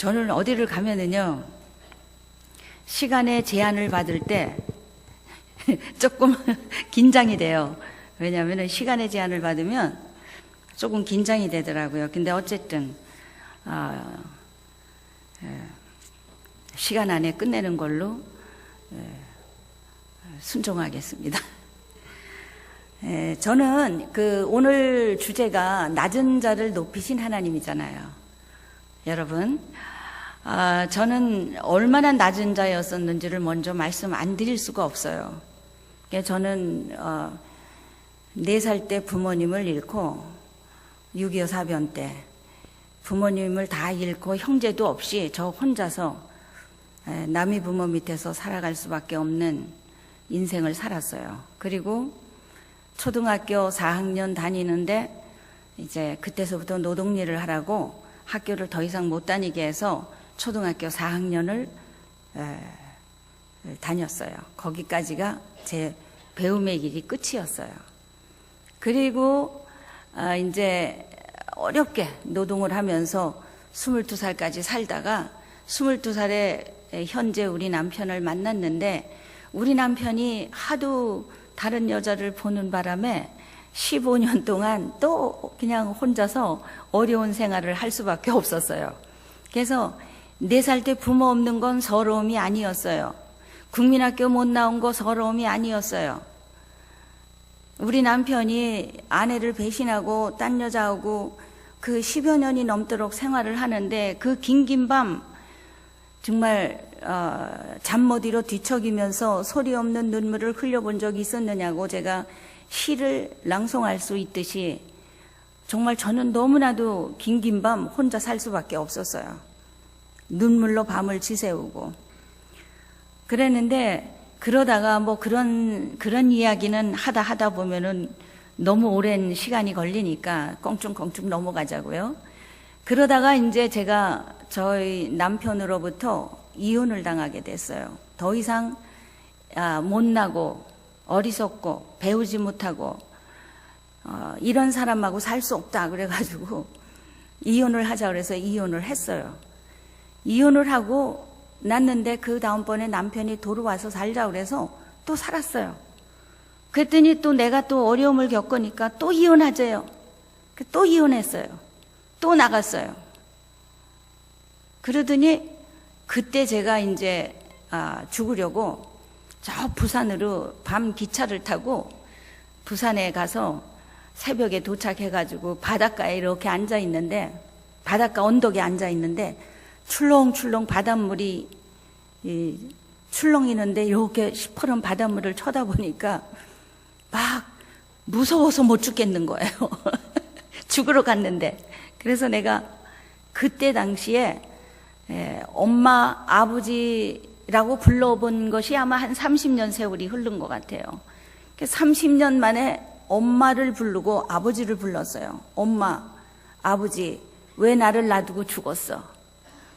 저는 어디를 가면은요, 시간의 제한을 받을 때 조금 긴장이 돼요. 왜냐하면 시간의 제한을 받으면 조금 긴장이 되더라고요. 근데 어쨌든 시간 안에 끝내는 걸로 순종하겠습니다. 저는 오늘 주제가 낮은 자를 높이신 하나님이잖아요. 여러분, 저는 얼마나 낮은 자였었는지를 먼저 말씀 안 드릴 수가 없어요. 저는 4살 때 부모님을 잃고 6.25 사변 때 부모님을 다 잃고 형제도 없이 저 혼자서 남의 부모 밑에서 살아갈 수밖에 없는 인생을 살았어요. 그리고 초등학교 4학년 다니는데 이제 그때서부터 노동일을 하라고 학교를 더 이상 못 다니게 해서 초등학교 4학년을 다녔어요. 거기까지가 제 배움의 길이 끝이었어요. 그리고 이제 어렵게 노동을 하면서 22살까지 살다가 22살에 현재 우리 남편을 만났는데, 우리 남편이 하도 다른 여자를 보는 바람에 15년 동안 또 그냥 혼자서 어려운 생활을 할 수밖에 없었어요. 그래서 4살 때 부모 없는 건 서러움이 아니었어요. 국민학교 못 나온 거 서러움이 아니었어요. 우리 남편이 아내를 배신하고 딴 여자하고 10여 년이 넘도록 생활을 하는데, 그 긴 밤 정말 잠 못 이뤄 뒤척이면서 소리 없는 눈물을 흘려본 적이 있었느냐고 제가 시를 낭송할 수 있듯이, 정말 저는 너무나도 긴 밤 혼자 살 수밖에 없었어요. 눈물로 밤을 지새우고 그랬는데, 그러다가 뭐 그런 이야기는 하다 보면은 너무 오랜 시간이 걸리니까 껑충껑충 넘어가자고요. 그러다가 이제 제가 저희 남편으로부터 이혼을 당하게 됐어요. 더 이상 못나고 어리석고 배우지 못하고 이런 사람하고 살 수 없다 그래가지고 이혼을 하자 그래서 이혼을 했어요. 이혼을 하고 났는데 그 다음번에 남편이 돌아와서 살자 그래서 또 살았어요. 그랬더니 또 내가 또 어려움을 겪으니까 또 이혼하재요. 또 이혼했어요. 또 나갔어요. 그러더니 그때 제가 이제 죽으려고 저 부산으로 밤 기차를 타고 부산에 가서 새벽에 도착해가지고 바닷가에 이렇게 앉아있는데, 바닷가 언덕에 앉아있는데 출렁출렁 바닷물이 출렁이는데 이렇게 시퍼런 바닷물을 쳐다보니까 막 무서워서 못 죽겠는 거예요. 죽으러 갔는데. 그래서 내가 그때 당시에 엄마, 아버지라고 불러본 것이 아마 한 30년 세월이 흐른 것 같아요. 30년 만에 엄마를 부르고 아버지를 불렀어요. 엄마, 아버지, 왜 나를 놔두고 죽었어?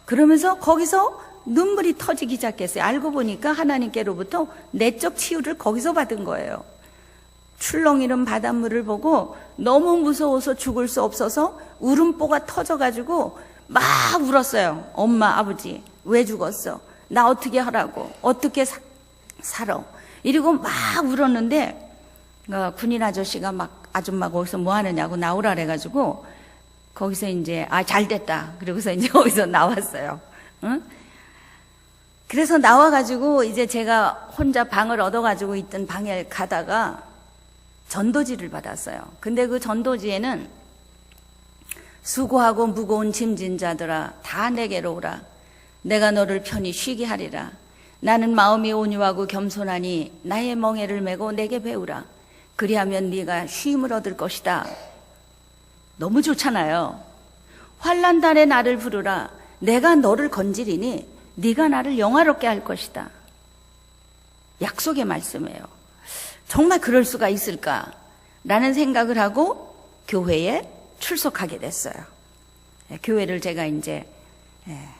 그러면서 거기서 눈물이 터지기 시작했어요. 알고 보니까 하나님께로부터 내적 치유를 거기서 받은 거예요. 출렁이는 바닷물을 보고 너무 무서워서 죽을 수 없어서 울음보가 터져가지고 막 울었어요. 엄마, 아버지, 왜 죽었어? 나 어떻게 하라고? 어떻게 살아? 이러고 막 울었는데 군인 아저씨가 막 아줌마 거기서 뭐 하느냐고 나오라 그래가지고 거기서 이제 잘 됐다. 그러고서 이제 거기서 나왔어요. 응? 그래서 나와가지고 이제 제가 혼자 방을 얻어가지고 있던 방에 가다가 전도지를 받았어요. 근데 그 전도지에는 수고하고 무거운 짐진 자들아 다 내게로 오라. 내가 너를 편히 쉬게 하리라. 나는 마음이 온유하고 겸손하니 나의 멍에를 메고 내게 배우라. 그리하면 네가 쉼을 얻을 것이다. 너무 좋잖아요. 환난달에 나를 부르라. 내가 너를 건지리니 네가 나를 영화롭게 할 것이다. 약속의 말씀이에요. 정말 그럴 수가 있을까? 라는 생각을 하고 교회에 출석하게 됐어요. 교회를 제가 이제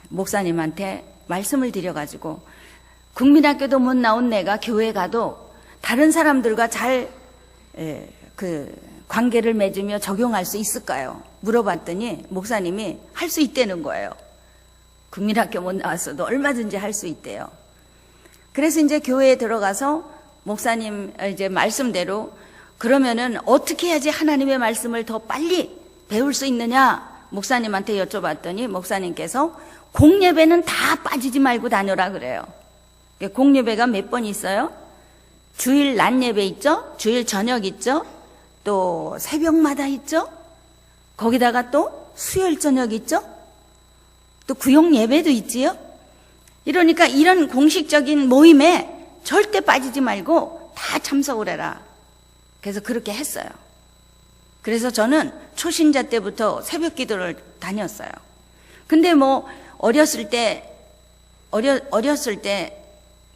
목사님한테 말씀을 드려가지고, 국민학교도 못 나온 내가 교회 가도 다른 사람들과 잘 관계를 맺으며 적용할 수 있을까요? 물어봤더니 목사님이 할 수 있다는 거예요. 국민학교 못 나왔어도 얼마든지 할 수 있대요. 그래서 이제 교회에 들어가서 목사님 이제 말씀대로 그러면은 어떻게 해야지 하나님의 말씀을 더 빨리 배울 수 있느냐 목사님한테 여쭤봤더니 목사님께서 공예배는 다 빠지지 말고 다녀라 그래요. 공예배가 몇 번 있어요? 주일 낮 예배 있죠? 주일 저녁 있죠? 또 새벽마다 있죠? 거기다가 또 수요일 저녁 있죠? 또 구역 예배도 있지요? 이러니까 이런 공식적인 모임에 절대 빠지지 말고 다 참석을 해라. 그래서 그렇게 했어요. 그래서 저는 초신자 때부터 새벽 기도를 다녔어요. 근데 뭐 어렸을 때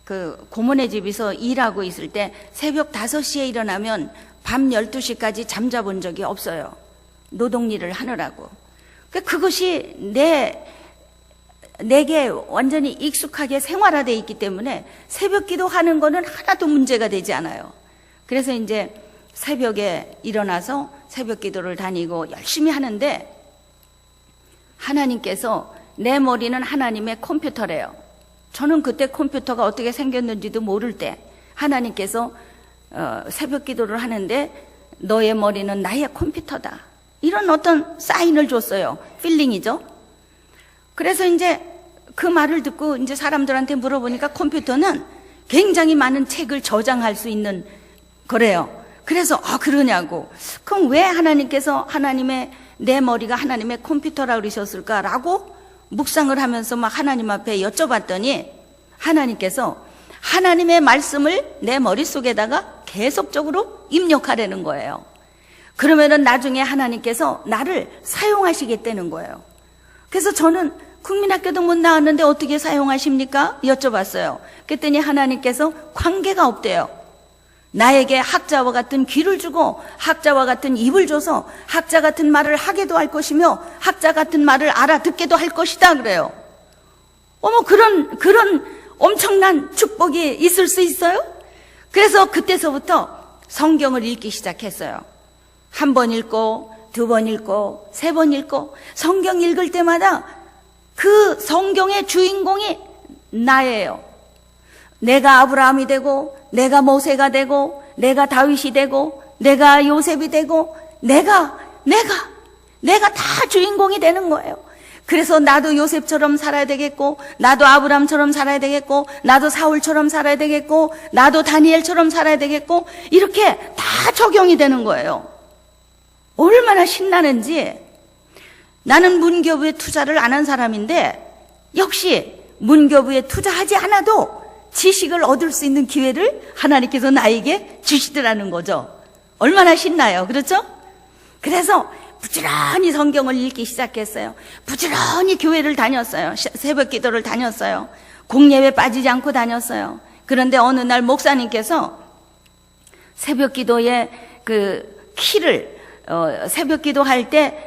그 고모네 집에서 일하고 있을 때 새벽 5시에 일어나면 밤 12시까지 잠자본 적이 없어요. 노동일을 하느라고. 그것이 내게 완전히 익숙하게 생활화되어 있기 때문에 새벽 기도하는 거는 하나도 문제가 되지 않아요. 그래서 이제 새벽에 일어나서 새벽 기도를 다니고 열심히 하는데 하나님께서 내 머리는 하나님의 컴퓨터래요. 저는 그때 컴퓨터가 어떻게 생겼는지도 모를 때 하나님께서 새벽 기도를 하는데 너의 머리는 나의 컴퓨터다. 이런 어떤 사인을 줬어요. 필링이죠. 그래서 이제 그 말을 듣고 이제 사람들한테 물어보니까 컴퓨터는 굉장히 많은 책을 저장할 수 있는 거래요. 그래서 그러냐고. 그럼 왜 하나님께서 내 머리가 하나님의 컴퓨터라 그러셨을까라고 묵상을 하면서 막 하나님 앞에 여쭤봤더니 하나님께서 하나님의 말씀을 내 머릿속에다가 계속적으로 입력하라는 거예요. 그러면은 나중에 하나님께서 나를 사용하시겠다는 거예요. 그래서 저는 국민학교도 못 나왔는데 어떻게 사용하십니까? 여쭤봤어요. 그랬더니 하나님께서 관계가 없대요. 나에게 학자와 같은 귀를 주고 학자와 같은 입을 줘서 학자 같은 말을 하게도 할 것이며 학자 같은 말을 알아듣게도 할 것이다 그래요. 어머, 그런 엄청난 축복이 있을 수 있어요? 그래서 그때서부터 성경을 읽기 시작했어요. 한 번 읽고 2번 읽고 3번 읽고 성경 읽을 때마다 그 성경의 주인공이 나예요. 내가 아브라함이 되고 내가 모세가 되고 내가 다윗이 되고 내가 요셉이 되고 내가 다 주인공이 되는 거예요. 그래서 나도 요셉처럼 살아야 되겠고 나도 아브라함처럼 살아야 되겠고 나도 사울처럼 살아야 되겠고 나도 다니엘처럼 살아야 되겠고 이렇게 다 적용이 되는 거예요. 얼마나 신나는지. 나는 문교부에 투자를 안 한 사람인데 역시 문교부에 투자하지 않아도 지식을 얻을 수 있는 기회를 하나님께서 나에게 주시더라는 거죠. 얼마나 신나요. 그렇죠? 그래서 부지런히 성경을 읽기 시작했어요. 부지런히 교회를 다녔어요. 새벽 기도를 다녔어요. 공예회 빠지지 않고 다녔어요. 그런데 어느 날 목사님께서 새벽 기도의 그 키를 새벽 기도할 때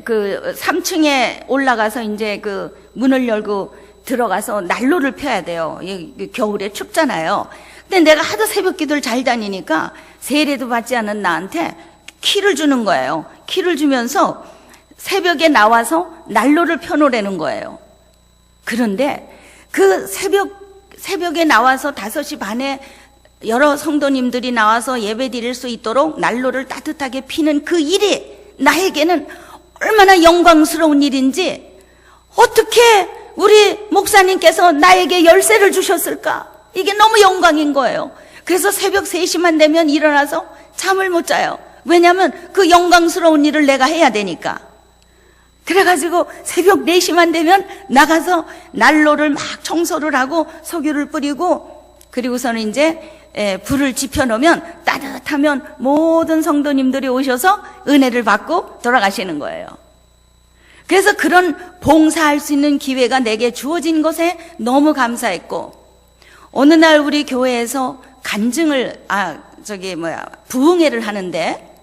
그 3층에 올라가서 이제 그 문을 열고 들어가서 난로를 펴야 돼요. 겨울에 춥잖아요. 근데 내가 하도 새벽 기도를 잘 다니니까 세례도 받지 않은 나한테 키를 주는 거예요. 키를 주면서 새벽에 나와서 난로를 펴놓으라는 거예요. 그런데 그 새벽에 나와서 5시 반에 여러 성도님들이 나와서 예배 드릴 수 있도록 난로를 따뜻하게 피는 그 일이 나에게는 얼마나 영광스러운 일인지, 어떻게 우리 목사님께서 나에게 열쇠를 주셨을까? 이게 너무 영광인 거예요. 그래서 새벽 3시만 되면 일어나서 잠을 못 자요. 왜냐하면 그 영광스러운 일을 내가 해야 되니까. 그래가지고 새벽 4시만 되면 나가서 난로를 막 청소를 하고 석유를 뿌리고, 그리고서는 이제 불을 지펴놓으면 따뜻하면 모든 성도님들이 오셔서 은혜를 받고 돌아가시는 거예요. 그래서 그런 봉사할 수 있는 기회가 내게 주어진 것에 너무 감사했고, 어느 날 우리 교회에서 부흥회를 하는데,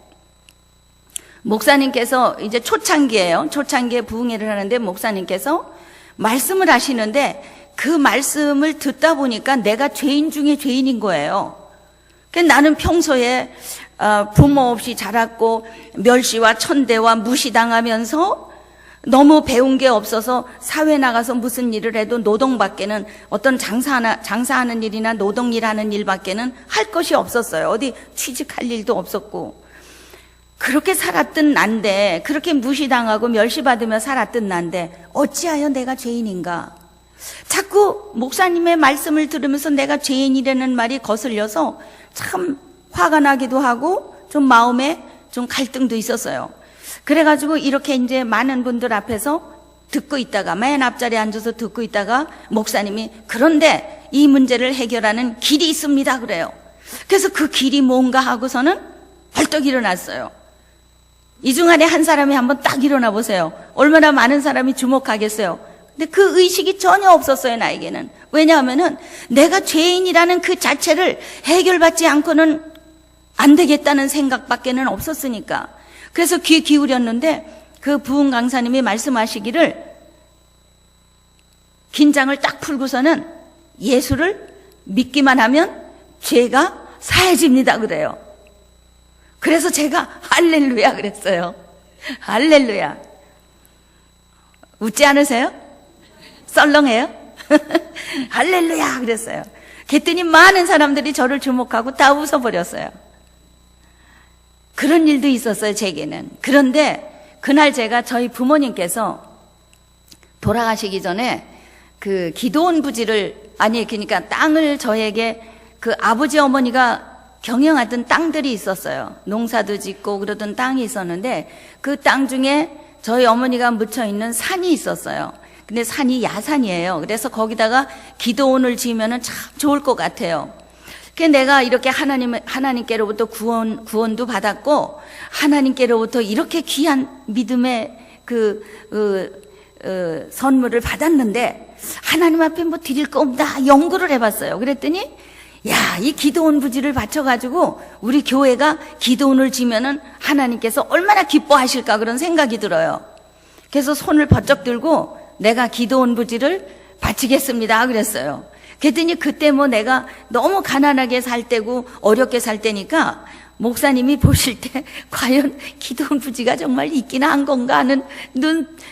목사님께서 이제 초창기예요. 초창기에 부흥회를 하는데 목사님께서 말씀을 하시는데 그 말씀을 듣다 보니까 내가 죄인 중에 죄인인 거예요. 나는 평소에 부모 없이 자랐고 멸시와 천대와 무시당하면서 너무 배운 게 없어서 사회 나가서 무슨 일을 해도 노동밖에는 어떤 장사하는 일이나 노동일하는 일밖에는 할 것이 없었어요. 어디 취직할 일도 없었고. 그렇게 살았던 난데, 그렇게 무시당하고 멸시받으며 살았던 난데 어찌하여 내가 죄인인가? 자꾸 목사님의 말씀을 들으면서 내가 죄인이라는 말이 거슬려서 참 화가 나기도 하고 좀 마음에 좀 갈등도 있었어요. 그래가지고 이렇게 이제 많은 분들 앞에서 듣고 있다가, 맨 앞자리에 앉아서 듣고 있다가 목사님이 그런데 이 문제를 해결하는 길이 있습니다 그래요. 그래서 그 길이 뭔가 하고서는 벌떡 일어났어요. 이 중 안에 한 사람이 한번 딱 일어나 보세요. 얼마나 많은 사람이 주목하겠어요. 근데 그 의식이 전혀 없었어요, 나에게는. 왜냐하면은 내가 죄인이라는 그 자체를 해결받지 않고는 안 되겠다는 생각밖에는 없었으니까. 그래서 귀 기울였는데 그 부흥 강사님이 말씀하시기를 긴장을 딱 풀고서는 예수를 믿기만 하면 죄가 사해집니다 그래요. 그래서 제가 할렐루야 그랬어요. 할렐루야. 웃지 않으세요? 썰렁해요? 할렐루야 그랬어요. 그랬더니 많은 사람들이 저를 주목하고 다 웃어버렸어요. 그런 일도 있었어요, 제게는. 그런데 그날 제가 저희 부모님께서 돌아가시기 전에 그 기도원 부지를, 그러니까 땅을 저에게 그 아버지 어머니가 경영하던 땅들이 있었어요. 농사도 짓고 그러던 땅이 있었는데 그 땅 중에 저희 어머니가 묻혀 있는 산이 있었어요. 근데 산이 야산이에요. 그래서 거기다가 기도원을 지으면 참 좋을 것 같아요. 그래서 내가 이렇게 하나님께로부터 구원도 받았고 하나님께로부터 이렇게 귀한 믿음의 선물을 받았는데 하나님 앞에 뭐 드릴 거 없나 연구를 해봤어요. 그랬더니 이 기도원 부지를 바쳐가지고 우리 교회가 기도원을 지면은 하나님께서 얼마나 기뻐하실까 그런 생각이 들어요. 그래서 손을 번쩍 들고 내가 기도원 부지를 바치겠습니다 그랬어요. 그랬더니 그때 뭐 내가 너무 가난하게 살 때고 어렵게 살 때니까 목사님이 보실 때 과연 기도원 부지가 정말 있기나 한 건가 하는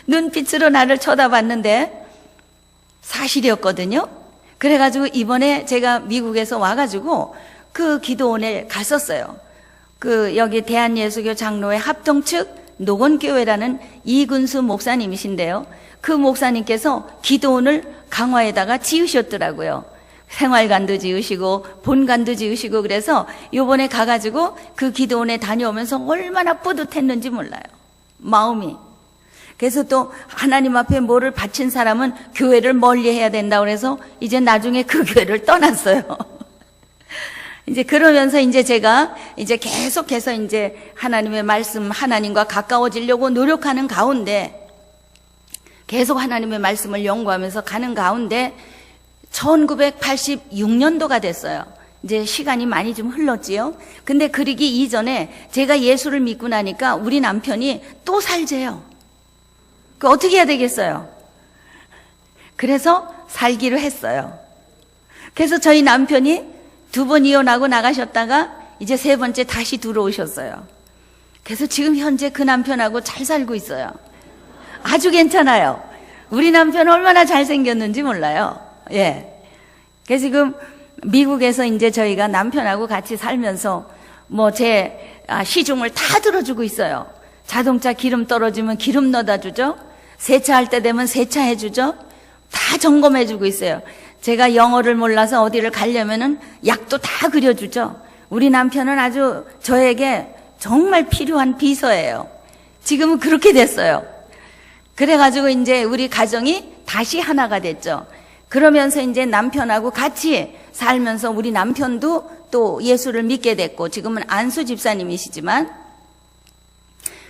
눈빛으로 나를 쳐다봤는데 사실이었거든요. 그래가지고 이번에 제가 미국에서 와가지고 그 기도원에 갔었어요. 여기 대한예수교 장로회 합동 측 노건교회라는 이근수 목사님이신데요. 그 목사님께서 기도원을 강화에다가 지으셨더라고요. 생활관도 지으시고 본관도 지으시고 그래서 요번에 가가지고 그 기도원에 다녀오면서 얼마나 뿌듯했는지 몰라요. 마음이. 그래서 또 하나님 앞에 뭐를 바친 사람은 교회를 멀리 해야 된다고 그래서 이제 나중에 그 교회를 떠났어요. 이제 그러면서 이제 제가 이제 계속해서 이제 하나님의 말씀, 하나님과 가까워지려고 노력하는 가운데 계속 하나님의 말씀을 연구하면서 가는 가운데 1986년도가 됐어요. 이제 시간이 많이 좀 흘렀지요. 근데 그러기 이전에 제가 예수를 믿고 나니까 우리 남편이 또 살재요. 어떻게 해야 되겠어요? 그래서 살기로 했어요. 그래서 저희 남편이 2번 이혼하고 나가셨다가 이제 3번째 다시 들어오셨어요. 그래서 지금 현재 그 남편하고 잘 살고 있어요. 아주 괜찮아요. 우리 남편 얼마나 잘생겼는지 몰라요. 예. 그래서 지금 미국에서 이제 저희가 남편하고 같이 살면서 뭐 제 시중을 다 들어주고 있어요. 자동차 기름 떨어지면 기름 넣어다 주죠. 세차할 때 되면 세차해 주죠. 다 점검해 주고 있어요. 제가 영어를 몰라서 어디를 가려면은 약도 다 그려주죠. 우리 남편은 아주 저에게 정말 필요한 비서예요. 지금은 그렇게 됐어요. 그래가지고 이제 우리 가정이 다시 하나가 됐죠. 그러면서 이제 남편하고 같이 살면서 우리 남편도 또 예수를 믿게 됐고 지금은 안수 집사님이시지만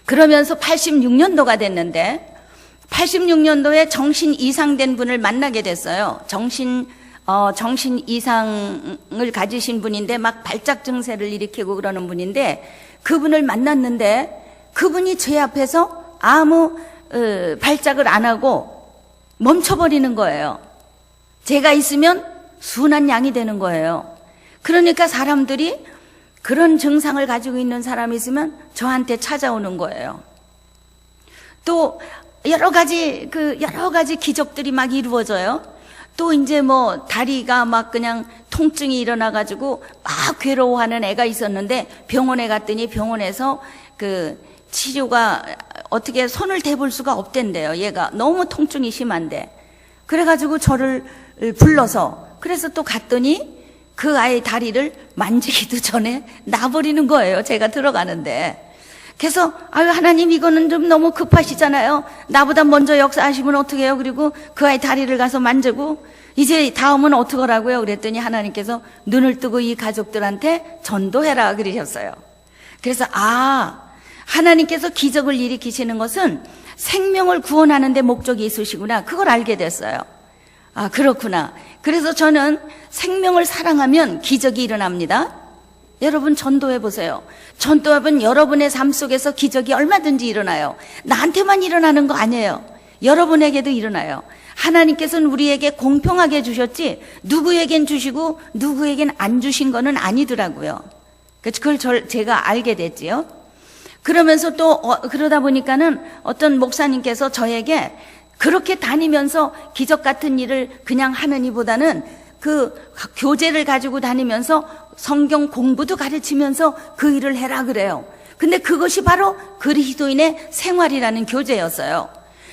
그러면서 86년도가 됐는데 86년도에 정신 이상된 분을 만나게 됐어요. 정신 이상을 가지신 분인데 막 발작 증세를 일으키고 그러는 분인데 그분을 만났는데 그분이 제 앞에서 아무 발작을 안 하고 멈춰버리는 거예요. 제가 있으면 순한 양이 되는 거예요. 그러니까 사람들이 그런 증상을 가지고 있는 사람이 있으면 저한테 찾아오는 거예요. 또 여러 가지 기적들이 막 이루어져요. 또 이제 뭐 다리가 막 그냥 통증이 일어나가지고 막 괴로워하는 애가 있었는데 병원에 갔더니 병원에서 그 치료가 어떻게 손을 대볼 수가 없댄대요. 얘가 너무 통증이 심한데. 그래가지고 저를 불러서 그래서 또 갔더니 그 아이 다리를 만지기도 전에 놔버리는 거예요. 제가 들어가는데. 그래서 아유 하나님 이거는 좀 너무 급하시잖아요. 나보다 먼저 역사하시면 어떡해요. 그리고 그 아이 다리를 가서 만지고 이제 다음은 어떡하라고요. 그랬더니 하나님께서 눈을 뜨고 이 가족들한테 전도해라 그러셨어요. 그래서 하나님께서 기적을 일으키시는 것은 생명을 구원하는 데 목적이 있으시구나. 그걸 알게 됐어요. 그렇구나. 그래서 저는 생명을 사랑하면 기적이 일어납니다. 여러분 전도해 보세요. 전도하면 여러분의 삶 속에서 기적이 얼마든지 일어나요. 나한테만 일어나는 거 아니에요. 여러분에게도 일어나요. 하나님께서는 우리에게 공평하게 주셨지 누구에겐 주시고 누구에겐 안 주신 거는 아니더라고요. 그걸 제가 알게 됐지요. 그러면서 또 그러다 보니까는 어떤 목사님께서 저에게 그렇게 다니면서 기적 같은 일을 그냥 하느니보다는 그 교재를 가지고 다니면서 성경 공부도 가르치면서 그 일을 해라 그래요. 근데 그것이 바로 그리스도인의 생활이라는 교재였어요.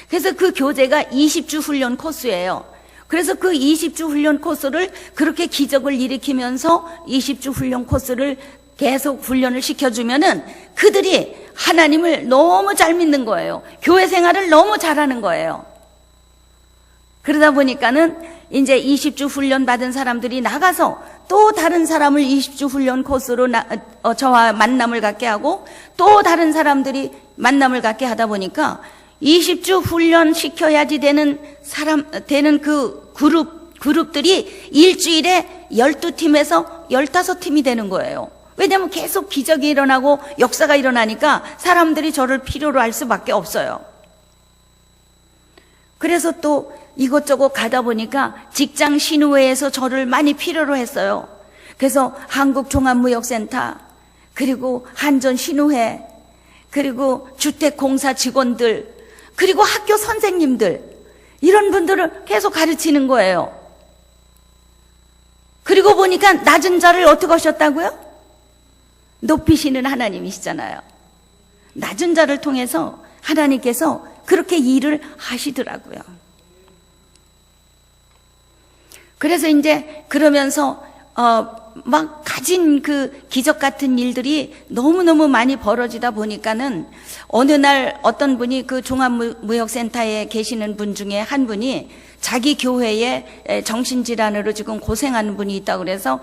그래서 그 교재가 20주 훈련 코스예요. 그래서 그 20주 훈련 코스를 그렇게 기적을 일으키면서 20주 훈련 코스를 계속 훈련을 시켜주면은 그들이 하나님을 너무 잘 믿는 거예요. 교회 생활을 너무 잘하는 거예요. 그러다 보니까는 이제 20주 훈련 받은 사람들이 나가서 또 다른 사람을 20주 훈련 코스로 저와 만남을 갖게 하고 또 다른 사람들이 만남을 갖게 하다 보니까 20주 훈련 시켜야지 되는 그 그룹들이 일주일에 12팀에서 15팀이 되는 거예요. 왜냐하면 계속 기적이 일어나고 역사가 일어나니까 사람들이 저를 필요로 할 수밖에 없어요. 그래서 또 이것저것 가다 보니까 직장 신우회에서 저를 많이 필요로 했어요. 그래서 한국종합무역센터, 그리고 한전신우회, 그리고 주택공사 직원들, 그리고 학교 선생님들, 이런 분들을 계속 가르치는 거예요. 그리고 보니까 낮은 자를 어떻게 하셨다고요? 높이시는 하나님이시잖아요. 낮은 자를 통해서 하나님께서 그렇게 일을 하시더라고요. 그래서 이제 그러면서 막 가진 그 기적 같은 일들이 너무너무 많이 벌어지다 보니까는 어느 날 어떤 분이 그 종합무역센터에 계시는 분 중에 한 분이 자기 교회에 정신질환으로 지금 고생하는 분이 있다고 그래서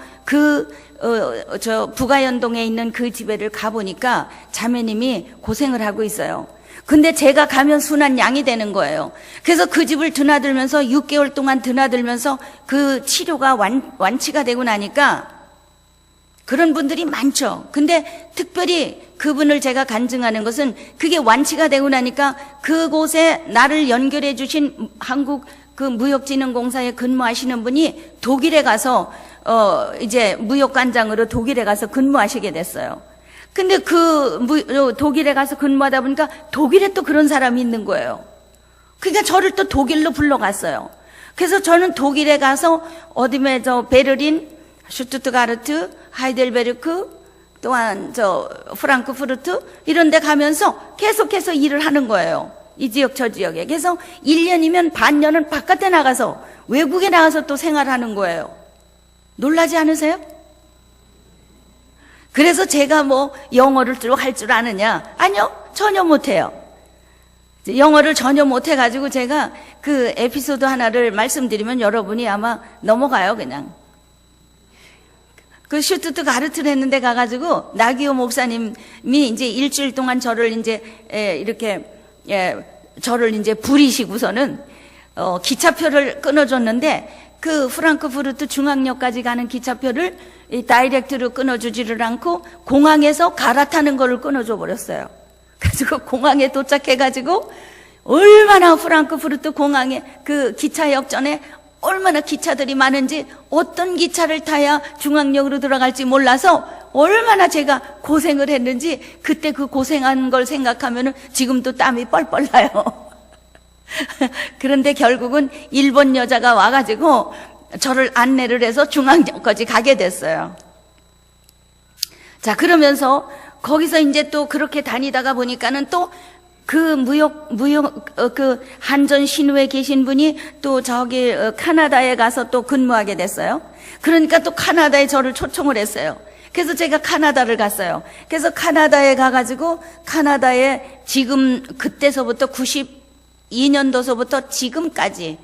부가연동에 있는 그 집에를 가보니까 자매님이 고생을 하고 있어요. 근데 제가 가면 순한 양이 되는 거예요. 그래서 그 집을 드나들면서 6개월 동안 드나들면서 그 치료가 완치가 되고 나니까 그런 분들이 많죠. 근데 특별히 그분을 제가 간증하는 것은 그게 완치가 되고 나니까 그곳에 나를 연결해 주신 한국 그 무역진흥공사에 근무하시는 분이 독일에 가서 이제 무역관장으로 독일에 가서 근무하시게 됐어요. 근데 독일에 가서 근무하다 보니까 독일에 또 그런 사람이 있는 거예요. 그러니까 저를 또 독일로 불러갔어요. 그래서 저는 독일에 가서 베를린, 슈투트가르트, 하이델베르크, 또한 프랑크푸르트 이런 데 가면서 계속해서 일을 하는 거예요. 이 지역 저 지역에. 그래서 1년이면 반년은 바깥에 나가서 외국에 나가서 또 생활하는 거예요. 놀라지 않으세요? 그래서 제가 뭐 영어를 할 줄 아느냐? 아니요, 전혀 못해요. 영어를 전혀 못해가지고 제가 그 에피소드 하나를 말씀드리면 여러분이 아마 넘어가요, 그냥. 그 슈투트가르트를 했는데 가가지고 나기호 목사님이 이제 일주일 동안 저를 이제 저를 이제 부리시고서는 기차표를 끊어줬는데 그 프랑크푸르트 중앙역까지 가는 기차표를 이 다이렉트로 끊어주지를 않고 공항에서 갈아타는 거를 끊어줘 버렸어요. 그래서 공항에 도착해가지고 얼마나 프랑크푸르트 공항에 그 기차역 전에 얼마나 기차들이 많은지 어떤 기차를 타야 중앙역으로 들어갈지 몰라서 얼마나 제가 고생을 했는지 그때 그 고생한 걸 생각하면은 지금도 땀이 뻘뻘 나요. 그런데 결국은 일본 여자가 와가지고 저를 안내를 해서 중앙역까지 가게 됐어요. 자, 그러면서 거기서 이제 또 그렇게 다니다가 보니까는 또 그 그 한전 신우에 계신 분이 또 저기 카나다에 가서 또 근무하게 됐어요. 그러니까 또 카나다에 저를 초청을 했어요. 그래서 제가 카나다를 갔어요. 그래서 카나다에 가가지고 카나다에 지금 그때서부터 92년도서부터 지금까지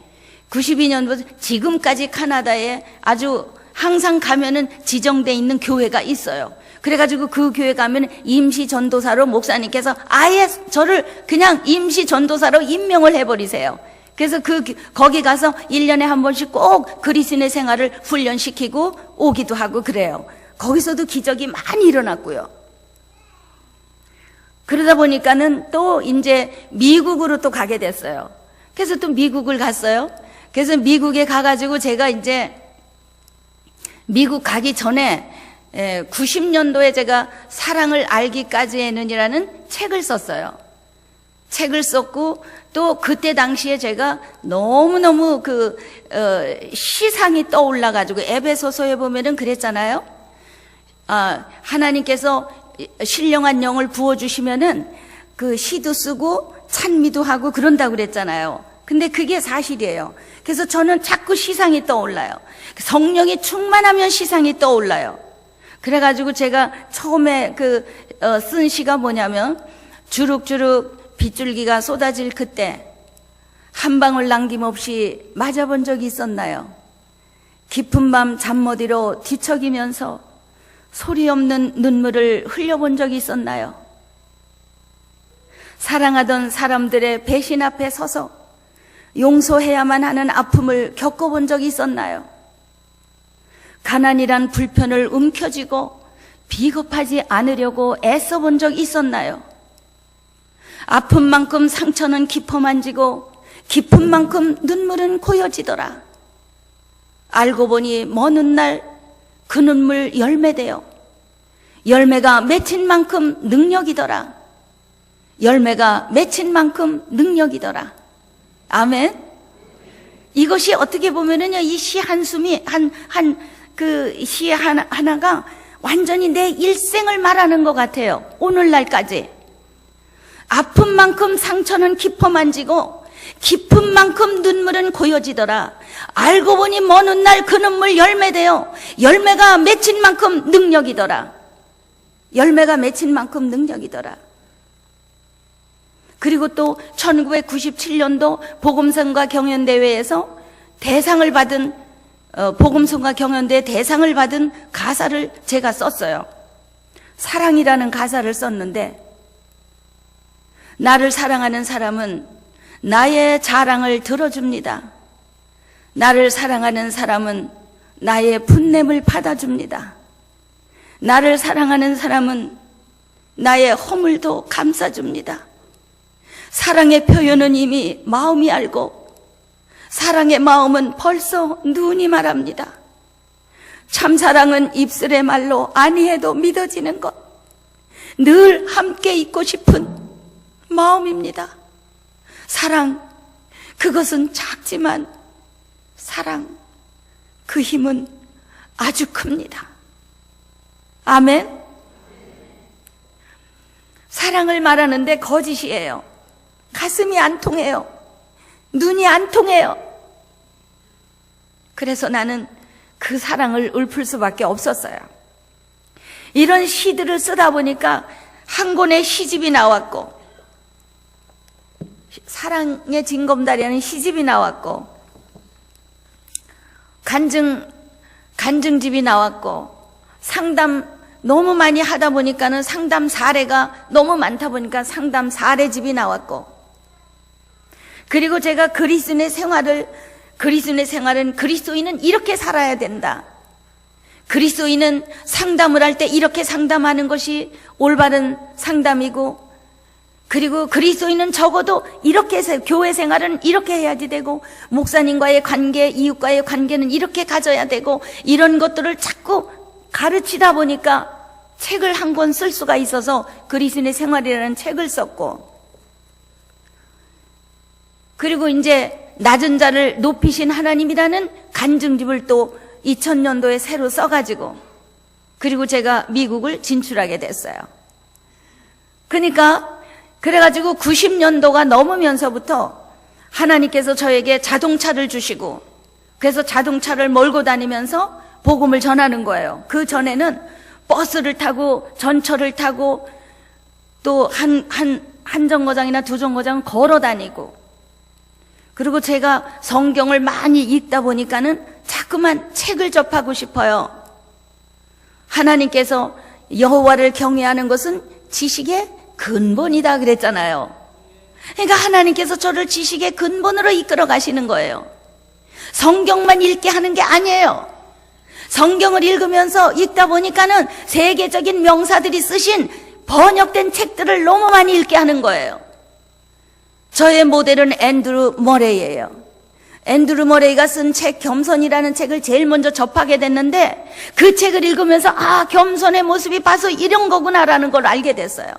92년부터 지금까지 카나다에 아주 항상 가면은 지정돼 있는 교회가 있어요. 그래가지고 그 교회 가면 임시 전도사로 목사님께서 아예 저를 그냥 임시 전도사로 임명을 해버리세요. 그래서 거기 가서 1년에 한 번씩 꼭 그리스도인의 생활을 훈련시키고 오기도 하고 그래요. 거기서도 기적이 많이 일어났고요. 그러다 보니까는 또 이제 미국으로 또 가게 됐어요. 그래서 또 미국을 갔어요. 그래서 미국에 가가지고 제가 이제 미국 가기 전에 90년도에 제가 사랑을 알기까지에는이라는 책을 썼어요. 책을 썼고 또 그때 당시에 제가 너무너무 시상이 떠올라가지고 에베소서에 보면은 그랬잖아요. 하나님께서 신령한 영을 부어주시면은 그 시도 쓰고 찬미도 하고 그런다고 그랬잖아요. 근데 그게 사실이에요. 그래서 저는 자꾸 시상이 떠올라요. 성령이 충만하면 시상이 떠올라요. 그래가지고 제가 처음에 쓴 시가 뭐냐면 주룩주룩 빗줄기가 쏟아질 그때 한 방울 남김없이 맞아본 적이 있었나요? 깊은 밤 잠 못 이뤄 뒤척이면서 소리 없는 눈물을 흘려본 적이 있었나요? 사랑하던 사람들의 배신 앞에 서서 용서해야만 하는 아픔을 겪어본 적이 있었나요? 가난이란 불편을 움켜쥐고 비겁하지 않으려고 애써본 적 있었나요? 아픈 만큼 상처는 깊어 만지고 깊은 만큼 눈물은 고여지더라. 알고 보니 먼 훗날 그 눈물 열매되어 열매가 맺힌 만큼 능력이더라. 열매가 맺힌 만큼 능력이더라. 아멘. 이것이 어떻게 보면은요, 이 시 한숨이 그 시 하나가 완전히 내 일생을 말하는 것 같아요. 오늘날까지. 아픈 만큼 상처는 깊어 만지고 깊은 만큼 눈물은 고여지더라. 알고 보니 먼 훗날 그 눈물 열매되어 열매가 맺힌 만큼 능력이더라. 열매가 맺힌 만큼 능력이더라. 그리고 또 1997년도 복음성가 경연대회에서 대상을 받은 복음성가 경연대회 대상을 받은 가사를 제가 썼어요. 사랑이라는 가사를 썼는데, 나를 사랑하는 사람은 나의 자랑을 들어줍니다. 나를 사랑하는 사람은 나의 풋냄을 받아줍니다. 나를 사랑하는 사람은 나의 허물도 감싸줍니다. 사랑의 표현은 이미 마음이 알고 사랑의 마음은 벌써 눈이 말합니다. 참사랑은 입술의 말로 아니해도 믿어지는 것, 늘 함께 있고 싶은 마음입니다. 사랑, 그것은 작지만 사랑, 그 힘은 아주 큽니다. 아멘. 사랑을 말하는데 거짓이에요. 가슴이 안 통해요. 눈이 안 통해요. 그래서 나는 그 사랑을 읊을 수밖에 없었어요. 이런 시들을 쓰다 보니까 한 권의 시집이 나왔고, 사랑의 징검다리라는 시집이 나왔고, 간증집이 나왔고, 상담 너무 많이 하다 보니까는 상담 사례가 너무 많다 보니까 상담 사례집이 나왔고, 그리고 제가 그리스도인의 생활은 그리스도인은 이렇게 살아야 된다. 그리스도인은 상담을 할 때 이렇게 상담하는 것이 올바른 상담이고, 그리고 그리스도인은 적어도 이렇게 교회 생활은 이렇게 해야지 되고, 목사님과의 관계, 이웃과의 관계는 이렇게 가져야 되고, 이런 것들을 자꾸 가르치다 보니까 책을 한 권 쓸 수가 있어서 그리스도인의 생활이라는 책을 썼고, 그리고 이제 낮은 자를 높이신 하나님이라는 간증집을 또 2000년도에 새로 써가지고, 그리고 제가 미국을 진출하게 됐어요. 그러니까 그래가지고 90년도가 넘으면서부터 하나님께서 저에게 자동차를 주시고, 그래서 자동차를 몰고 다니면서 복음을 전하는 거예요. 그 전에는 버스를 타고 전철을 타고 또 한 정거장이나 두 정거장 걸어 다니고, 그리고 제가 성경을 많이 읽다 보니까는 자꾸만 책을 접하고 싶어요. 하나님께서 여호와를 경외하는 것은 지식의 근본이다 그랬잖아요. 그러니까 하나님께서 저를 지식의 근본으로 이끌어 가시는 거예요. 성경만 읽게 하는 게 아니에요. 성경을 읽으면서 읽다 보니까는 세계적인 명사들이 쓰신 번역된 책들을 너무 많이 읽게 하는 거예요. 저의 모델은 앤드루 머레이예요. 앤드루 머레이가 쓴 책 겸손이라는 책을 제일 먼저 접하게 됐는데, 그 책을 읽으면서 겸손의 모습이 봐서 이런 거구나라는 걸 알게 됐어요.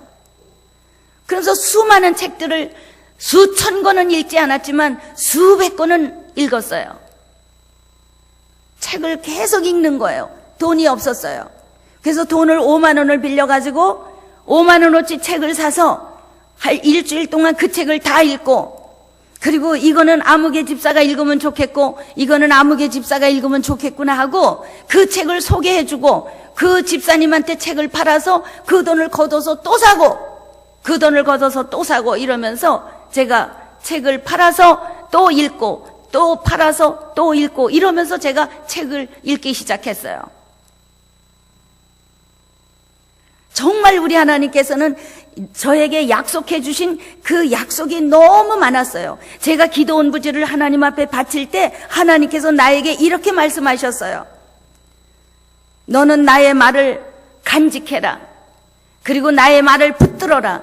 그래서 수많은 책들을 수천 권은 읽지 않았지만 수백 권은 읽었어요. 책을 계속 읽는 거예요. 돈이 없었어요. 그래서 돈을 5만 원을 빌려가지고 5만 원어치 책을 사서 한 일주일 동안 그 책을 다 읽고, 그리고 이거는 아무개 집사가 읽으면 좋겠고 이거는 아무개 집사가 읽으면 좋겠구나 하고 그 책을 소개해주고, 그 집사님한테 책을 팔아서 그 돈을 걷어서 또 사고, 그 돈을 걷어서 또 사고, 이러면서 제가 책을 팔아서 또 읽고 또 팔아서 또 읽고, 이러면서 제가 책을 읽기 시작했어요. 정말 우리 하나님께서는 저에게 약속해 주신 그 약속이 너무 많았어요. 제가 기도원 부지를 하나님 앞에 바칠 때 하나님께서 나에게 이렇게 말씀하셨어요. 너는 나의 말을 간직해라. 그리고 나의 말을 붙들어라.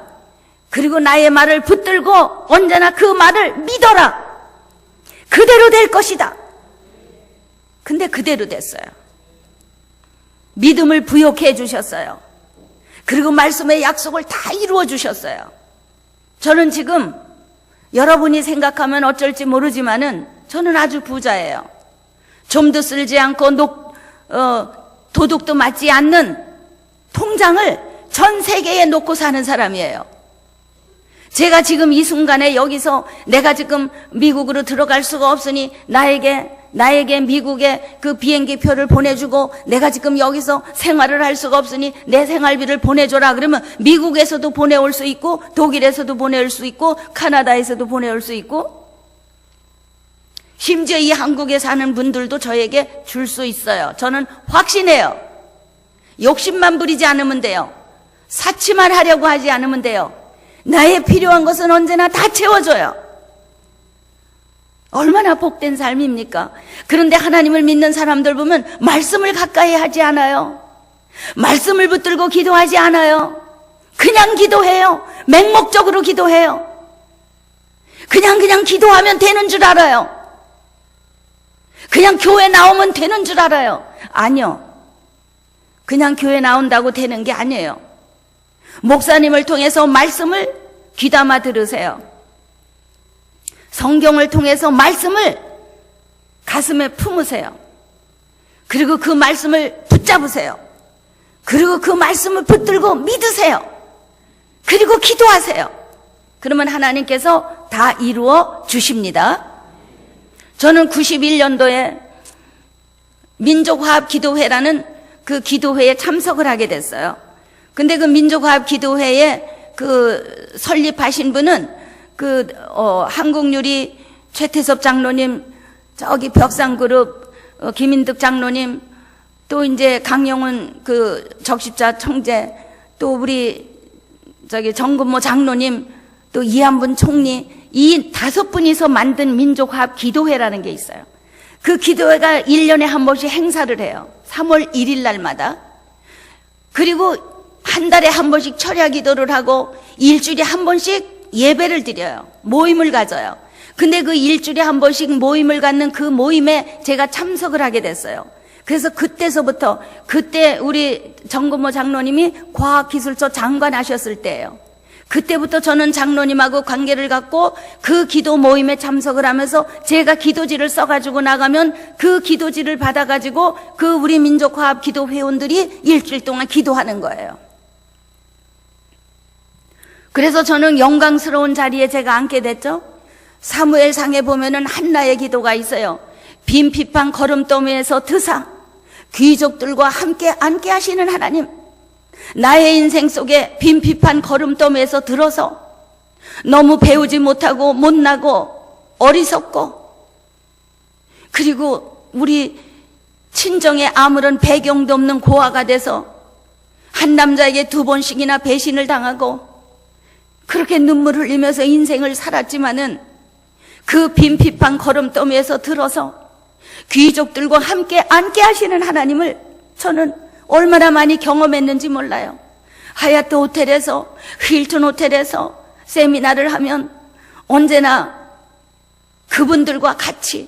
그리고 나의 말을 붙들고 언제나 그 말을 믿어라. 그대로 될 것이다. 근데 그대로 됐어요. 믿음을 부여케 해주셨어요. 그리고 말씀의 약속을 다 이루어 주셨어요. 저는 지금 여러분이 생각하면 어쩔지 모르지만은 저는 아주 부자예요. 좀도 쓸지 않고 도둑도 맞지 않는 통장을 전 세계에 놓고 사는 사람이에요. 제가 지금 이 순간에 여기서 내가 지금 미국으로 들어갈 수가 없으니 나에게 미국에 그 비행기 표를 보내주고, 내가 지금 여기서 생활을 할 수가 없으니 내 생활비를 보내줘라 그러면 미국에서도 보내올 수 있고, 독일에서도 보내올 수 있고, 카나다에서도 보내올 수 있고, 심지어 이 한국에 사는 분들도 저에게 줄 수 있어요. 저는 확신해요. 욕심만 부리지 않으면 돼요. 사치만 하려고 하지 않으면 돼요. 나의 필요한 것은 언제나 다 채워줘요. 얼마나 복된 삶입니까? 그런데 하나님을 믿는 사람들 보면 말씀을 가까이 하지 않아요. 말씀을 붙들고 기도하지 않아요. 그냥 기도해요. 맹목적으로 기도해요. 그냥 기도하면 되는 줄 알아요. 그냥 교회 나오면 되는 줄 알아요. 아니요. 그냥 교회 나온다고 되는 게 아니에요. 목사님을 통해서 말씀을 귀담아 들으세요. 성경을 통해서 말씀을 가슴에 품으세요. 그리고 그 말씀을 붙잡으세요. 그리고 그 말씀을 붙들고 믿으세요. 그리고 기도하세요. 그러면 하나님께서 다 이루어 주십니다. 저는 91년도에 민족화합기도회라는 그 기도회에 참석을 하게 됐어요. 근데 그 민족화합기도회에 그 설립하신 분은 한국유리 최태섭 장로님, 저기 벽상그룹 김인득 장로님, 또 이제 강영훈 그 적십자 총재, 또 우리 저기 정근모 장로님, 또 이한분 총리, 이 5분이서 만든 민족화합 기도회라는 게 있어요. 그 기도회가 1년에 한 번씩 행사를 해요. 3월 1일 날마다. 그리고 한 달에 한 번씩 철야 기도를 하고 일주일에 한 번씩 예배를 드려요. 모임을 가져요. 근데 그 일주일에 한 번씩 모임을 갖는 그 모임에 제가 참석을 하게 됐어요. 그래서 그때서부터, 그때 우리 정근모 장로님이 과학기술처 장관 하셨을 때예요. 그때부터 저는 장로님하고 관계를 갖고 그 기도 모임에 참석을 하면서 제가 기도지를 써가지고 나가면 그 기도지를 받아가지고 그 우리 민족화합 기도 회원들이 일주일 동안 기도하는 거예요. 그래서 저는 영광스러운 자리에 제가 앉게 됐죠. 사무엘상에 보면은 한나의 기도가 있어요. 빈 피판 거름더미에서 드사 귀족들과 함께 앉게 하시는 하나님, 나의 인생 속에 빈 피판 거름더미에서 들어서 너무 배우지 못하고 못나고 어리석고 그리고 우리 친정에 아무런 배경도 없는 고아가 돼서 한 남자에게 2번씩이나 배신을 당하고 그렇게 눈물 흘리면서 인생을 살았지만은 그 빈 피판 거름더미에서 들어서 귀족들과 함께 앉게 하시는 하나님을 저는 얼마나 많이 경험했는지 몰라요. 하얏트 호텔에서, 힐튼 호텔에서 세미나를 하면 언제나 그분들과 같이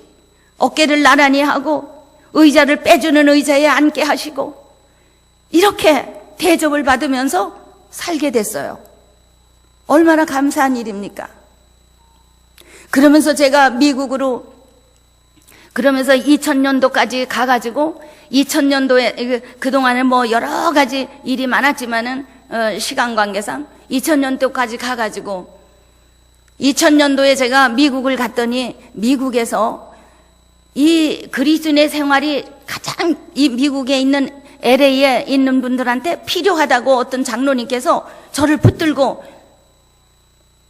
어깨를 나란히 하고 의자를 빼주는 의자에 앉게 하시고 이렇게 대접을 받으면서 살게 됐어요. 얼마나 감사한 일입니까? 그러면서 제가 미국으로 그러면서 2000년도까지 가가지고 2000년도에 그동안에 뭐 여러 가지 일이 많았지만은 시간 관계상 2000년도까지 가가지고 2000년도에 제가 미국을 갔더니 미국에서 이 그리스도인의 생활이 가장 이 미국에 있는 LA에 있는 분들한테 필요하다고 어떤 장로님께서 저를 붙들고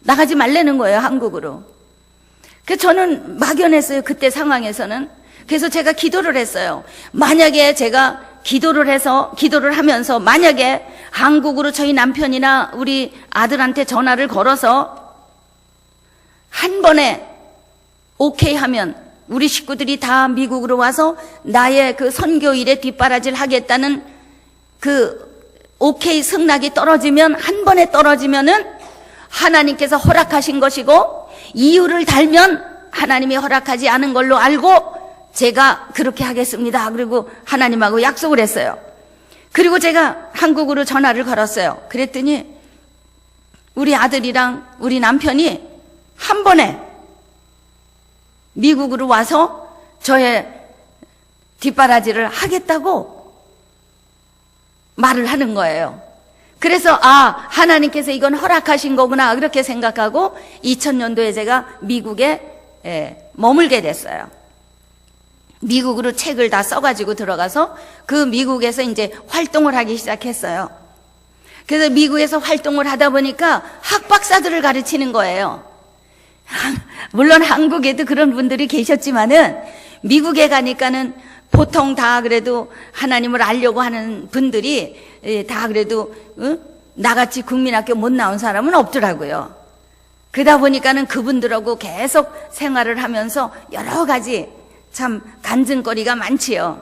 나가지 말라는 거예요, 한국으로. 그래서 저는 막연했어요, 그때 상황에서는. 그래서 제가 기도를 했어요. 만약에 제가 기도를 하면서 만약에 한국으로 저희 남편이나 우리 아들한테 전화를 걸어서 한 번에 오케이 하면 우리 식구들이 다 미국으로 와서 나의 그 선교 일에 뒷바라지를 하겠다는 그 오케이 승낙이 떨어지면, 한 번에 떨어지면은 하나님께서 허락하신 것이고 이유를 달면 하나님이 허락하지 않은 걸로 알고 제가 그렇게 하겠습니다. 그리고 하나님하고 약속을 했어요. 그리고 제가 한국으로 전화를 걸었어요. 그랬더니 우리 아들이랑 우리 남편이 한 번에 미국으로 와서 저의 뒷바라지를 하겠다고 말을 하는 거예요. 그래서 하나님께서 이건 허락하신 거구나 그렇게 생각하고 2000년도에 제가 미국에 머물게 됐어요. 미국으로 책을 다 써가지고 들어가서 그 미국에서 이제 활동을 하기 시작했어요. 그래서 미국에서 활동을 하다 보니까 학박사들을 가르치는 거예요. 물론 한국에도 그런 분들이 계셨지만은 미국에 가니까는 보통 다 그래도 하나님을 알려고 하는 분들이 다 그래도 나같이 국민학교 못 나온 사람은 없더라고요. 그러다 보니까는 그분들하고 계속 생활을 하면서 여러 가지 참 간증거리가 많지요.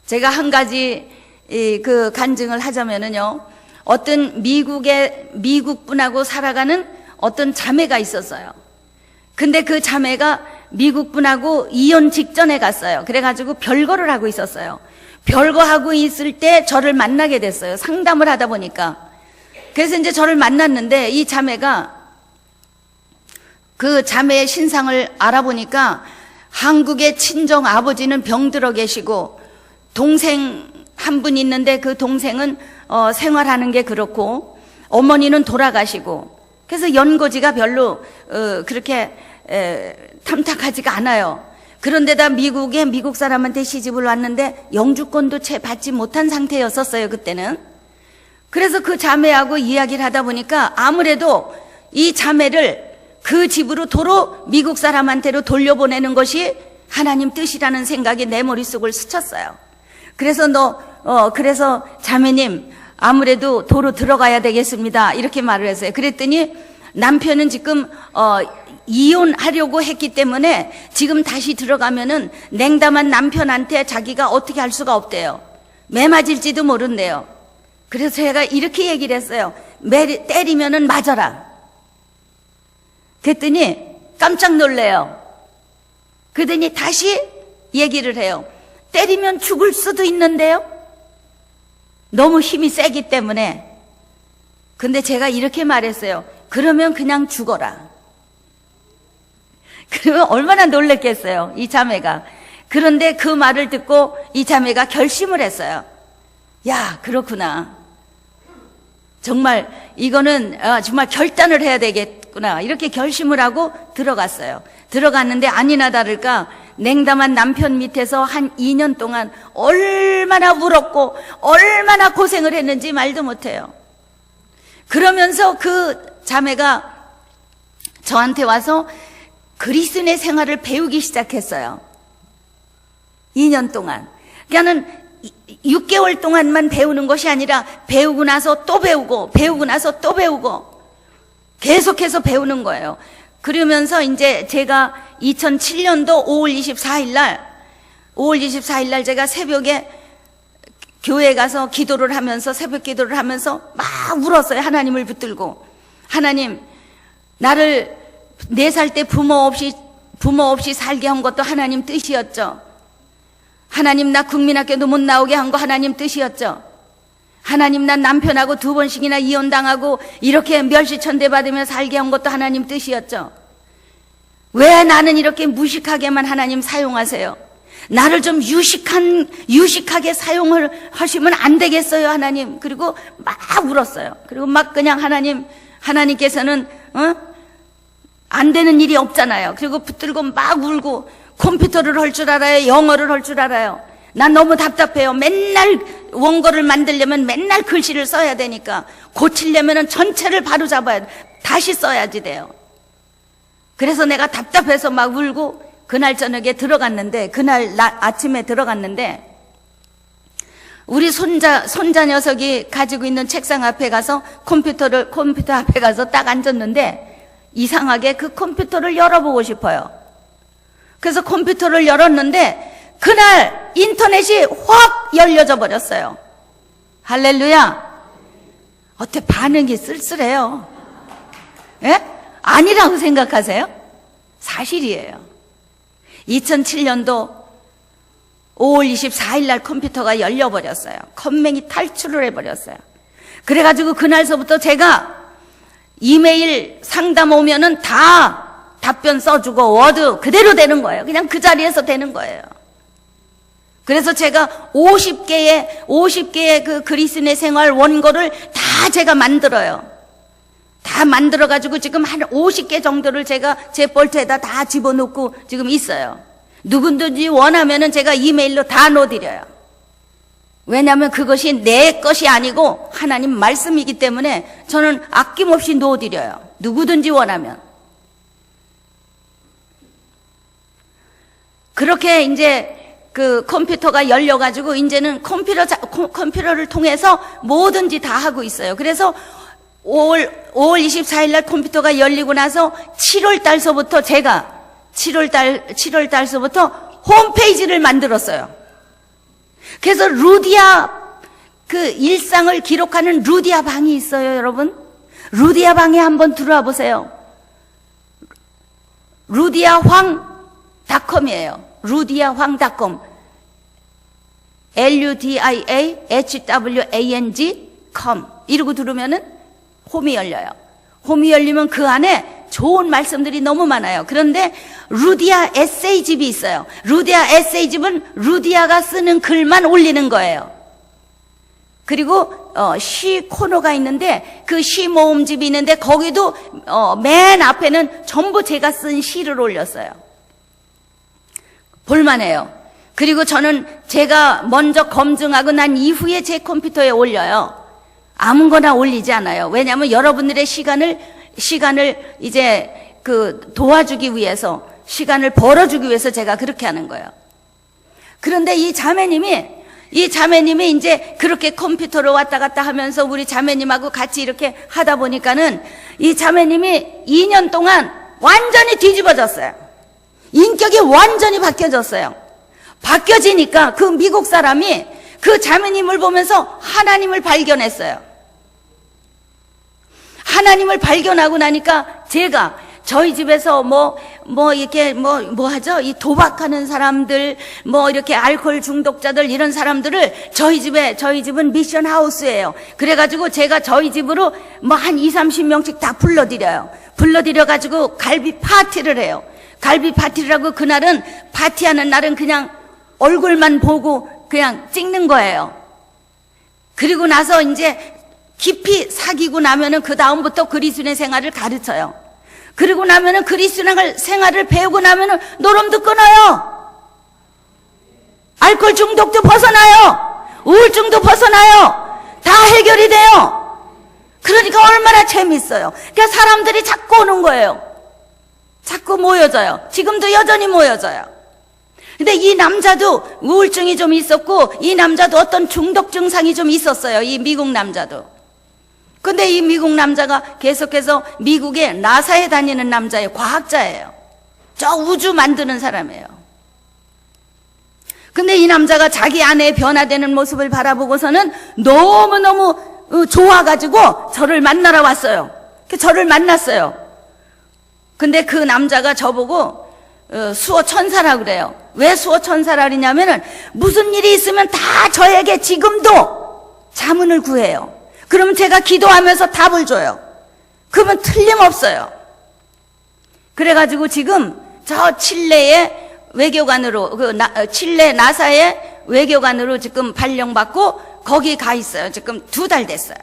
제가 한 가지 그 간증을 하자면은요, 어떤 미국 분하고 살아가는 어떤 자매가 있었어요. 근데 그 자매가 미국 분하고 이혼 직전에 갔어요. 그래가지고 별거를 하고 있었어요. 별거하고 있을 때 저를 만나게 됐어요. 상담을 하다 보니까. 그래서 이제 저를 만났는데 이 자매가 그 자매의 신상을 알아보니까 한국의 친정 아버지는 병들어 계시고 동생 한 분 있는데 그 동생은 생활하는 게 그렇고 어머니는 돌아가시고 그래서 연고지가 별로 그렇게 탐탁하지가 않아요. 그런데다 미국에 미국 사람한테 시집을 왔는데 영주권도 채 받지 못한 상태였었어요, 그때는. 그래서 그 자매하고 이야기를 하다 보니까 아무래도 이 자매를 그 집으로 도로 미국 사람한테로 돌려보내는 것이 하나님 뜻이라는 생각이 내 머릿속을 스쳤어요. 그래서 그래서 자매님 아무래도 도로 들어가야 되겠습니다, 이렇게 말을 했어요. 그랬더니 남편은 지금 이혼하려고 했기 때문에 지금 다시 들어가면은 냉담한 남편한테 자기가 어떻게 할 수가 없대요. 매 맞을지도 모른대요. 그래서 제가 이렇게 얘기를 했어요. 때리면은 맞아라. 그랬더니 깜짝 놀래요. 그러더니 다시 얘기를 해요. 때리면 죽을 수도 있는데요. 너무 힘이 세기 때문에. 근데 제가 이렇게 말했어요. 그러면 그냥 죽어라. 그러면 얼마나 놀랬겠어요, 이 자매가. 그런데 그 말을 듣고 이 자매가 결심을 했어요. 야, 그렇구나. 정말 이거는 정말 결단을 해야 되겠구나. 이렇게 결심을 하고 들어갔어요. 들어갔는데 아니나 다를까 냉담한 남편 밑에서 한 2년 동안 얼마나 울었고 얼마나 고생을 했는지 말도 못해요. 그러면서 그 자매가 저한테 와서 그리스도인의 생활을 배우기 시작했어요. 2년 동안. 그러니까는 6개월 동안만 배우는 것이 아니라 배우고 나서 또 배우고 배우고 나서 또 배우고 계속해서 배우는 거예요. 그러면서 이제 제가 2007년도 5월 24일 날 제가 새벽에 교회에 가서 기도를 하면서 새벽 기도를 하면서 막 울었어요. 하나님을 붙들고. 하나님, 나를 4살 때 부모 없이 살게 한 것도 하나님 뜻이었죠. 하나님, 나 국민학교도 못 나오게 한 거 하나님 뜻이었죠. 하나님, 난 남편하고 2번씩이나 이혼당하고 이렇게 멸시천대 받으며 살게 한 것도 하나님 뜻이었죠. 왜 나는 이렇게 무식하게만 하나님 사용하세요? 나를 좀 유식하게 사용을 하시면 안 되겠어요, 하나님. 그리고 막 울었어요. 그리고 막 그냥 하나님께서는 안 되는 일이 없잖아요. 그리고 붙들고 막 울고 컴퓨터를 할 줄 알아요, 영어를 할 줄 알아요. 난 너무 답답해요. 맨날 원고를 만들려면 맨날 글씨를 써야 되니까 고치려면 전체를 바로 잡아야 돼. 다시 써야지 돼요. 그래서 내가 답답해서 막 울고 그날 저녁에 들어갔는데, 그날 아침에 들어갔는데 우리 손자 녀석이 가지고 있는 책상 앞에 가서 컴퓨터 앞에 가서 딱 앉았는데 이상하게 그 컴퓨터를 열어보고 싶어요. 그래서 컴퓨터를 열었는데 그날 인터넷이 확 열려져 버렸어요. 할렐루야. 어때, 반응이 쓸쓸해요. 예? 아니라고 생각하세요? 사실이에요. 2007년도 5월 24일 날 컴퓨터가 열려버렸어요. 컴맹이 탈출을 해버렸어요. 그래가지고 그날서부터 제가 이메일 상담 오면은 다 답변 써주고 워드 그대로 되는 거예요. 그냥 그 자리에서 되는 거예요. 그래서 제가 50개의 그 그리스도인의 생활 원고를 다 제가 만들어요. 다 만들어가지고 지금 한 50개 정도를 제가 제 볼트에다 다 집어넣고 지금 있어요. 누구든지 원하면은 제가 이메일로 다 넣어드려요. 왜냐하면 그것이 내 것이 아니고 하나님 말씀이기 때문에 저는 아낌없이 넣어드려요. 누구든지 원하면. 그렇게 이제 그 컴퓨터가 열려가지고 이제는 컴퓨터를 통해서 뭐든지 다 하고 있어요. 그래서 5월 24일 날 컴퓨터가 열리고 나서 7월 달서부터 제가 7월 달서부터 홈페이지를 만들었어요. 그래서 루디아 그 일상을 기록하는 루디아 방이 있어요, 여러분. 루디아 방에 한번 들어와 보세요. 루디아황.com이에요. 루디아황.com. ludiahwang.com 이러고 들으면은 홈이 열려요. 홈이 열리면 그 안에 좋은 말씀들이 너무 많아요. 그런데 루디아 에세이집이 있어요. 루디아 에세이집은 루디아가 쓰는 글만 올리는 거예요. 그리고 시 코너가 있는데 그 시 모음집이 있는데 거기도 맨 앞에는 전부 제가 쓴 시를 올렸어요. 볼만해요. 그리고 저는 제가 먼저 검증하고 난 이후에 제 컴퓨터에 올려요. 아무거나 올리지 않아요. 왜냐하면 여러분들의 시간을 이제 그 도와주기 위해서, 시간을 벌어주기 위해서 제가 그렇게 하는 거예요. 그런데 이 자매님이 이제 그렇게 컴퓨터로 왔다 갔다 하면서 우리 자매님하고 같이 이렇게 하다 보니까는 이 자매님이 2년 동안 완전히 뒤집어졌어요. 인격이 완전히 바뀌어졌어요. 바뀌어지니까 그 미국 사람이 그 자매님을 보면서 하나님을 발견했어요. 하나님을 발견하고 나니까 저희 집에서 이렇게 뭐 하죠? 이 도박하는 사람들, 이렇게 알코올 중독자들, 이런 사람들을 저희 집은 미션 하우스예요. 그래가지고 제가 저희 집으로 한 20-30명씩 다 불러들여가지고 갈비 파티를 해요. 갈비 파티를 하고 그날은 파티하는 날은 그냥 얼굴만 보고 그냥 찍는 거예요. 그리고 나서 이제 깊이 사귀고 나면은 그 다음부터 그리스도의 생활을 가르쳐요. 그리고 나면은 그리스도의 생활을 배우고 나면은 노름도 끊어요. 알코올 중독도 벗어나요. 우울증도 벗어나요. 다 해결이 돼요. 그러니까 얼마나 재밌어요. 그러니까 사람들이 자꾸 오는 거예요. 자꾸 모여져요. 지금도 여전히 모여져요. 근데 이 남자도 우울증이 좀 있었고, 이 남자도 어떤 중독 증상이 좀 있었어요. 이 미국 남자도. 근데 이 미국 남자가 계속해서 미국의 나사에 다니는 남자예요. 과학자예요. 저 우주 만드는 사람이에요. 근데 이 남자가 자기 아내의 변화되는 모습을 바라보고서는 너무너무 좋아가지고 저를 만나러 왔어요. 저를 만났어요. 근데 그 남자가 저보고 수호 천사라 그래요. 왜 수호 천사라 그러냐면은 무슨 일이 있으면 다 저에게 지금도 자문을 구해요. 그러면 제가 기도하면서 답을 줘요. 그러면 틀림없어요. 그래가지고 지금 저 칠레의 외교관으로, 칠레 나사의 외교관으로 지금 발령받고 거기 가 있어요. 지금 2달 됐어요.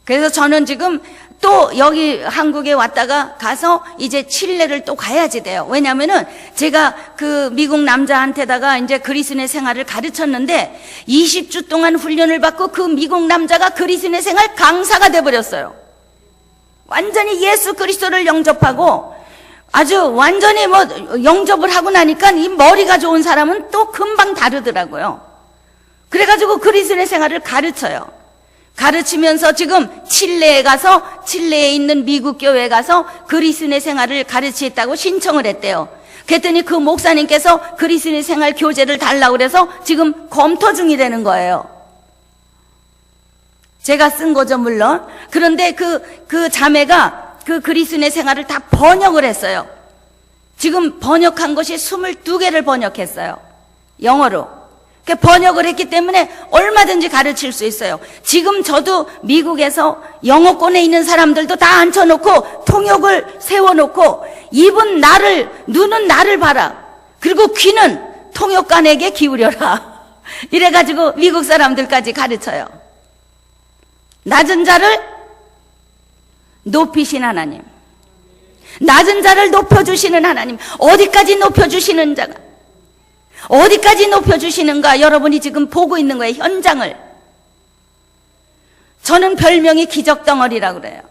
그래서 저는 지금 또 여기 한국에 왔다가 가서 이제 칠레를 또 가야지 돼요. 왜냐면은 제가 그 미국 남자한테다가 이제 그리스도의 생활을 가르쳤는데 20주 동안 훈련을 받고 그 미국 남자가 그리스도의 생활 강사가 돼버렸어요. 완전히 예수 그리스도를 영접하고 아주 완전히 영접을 하고 나니까 이 머리가 좋은 사람은 또 금방 다르더라고요. 그래가지고 그리스도의 생활을 가르쳐요. 가르치면서 지금 칠레에 있는 미국 교회에 가서 그리스도의 생활을 가르치겠다고 신청을 했대요. 그랬더니 그 목사님께서 그리스도의 생활 교재를 달라고 그래서 지금 검토 중이라는 거예요. 제가 쓴 거죠, 물론. 그런데 그 자매가 그 그리스도의 생활을 다 번역을 했어요. 지금 번역한 것이 22개를 번역했어요. 영어로. 번역을 했기 때문에 얼마든지 가르칠 수 있어요. 지금 저도 미국에서 영어권에 있는 사람들도 다 앉혀놓고 통역을 세워놓고 눈은 나를 봐라. 그리고 귀는 통역관에게 기울여라. 이래가지고 미국 사람들까지 가르쳐요. 낮은 자를 높이신 하나님, 낮은 자를 높여주시는 하나님, 어디까지 높여주시는 자가, 어디까지 높여주시는가 여러분이 지금 보고 있는 거예요. 현장을. 저는 별명이 기적덩어리라고 그래요.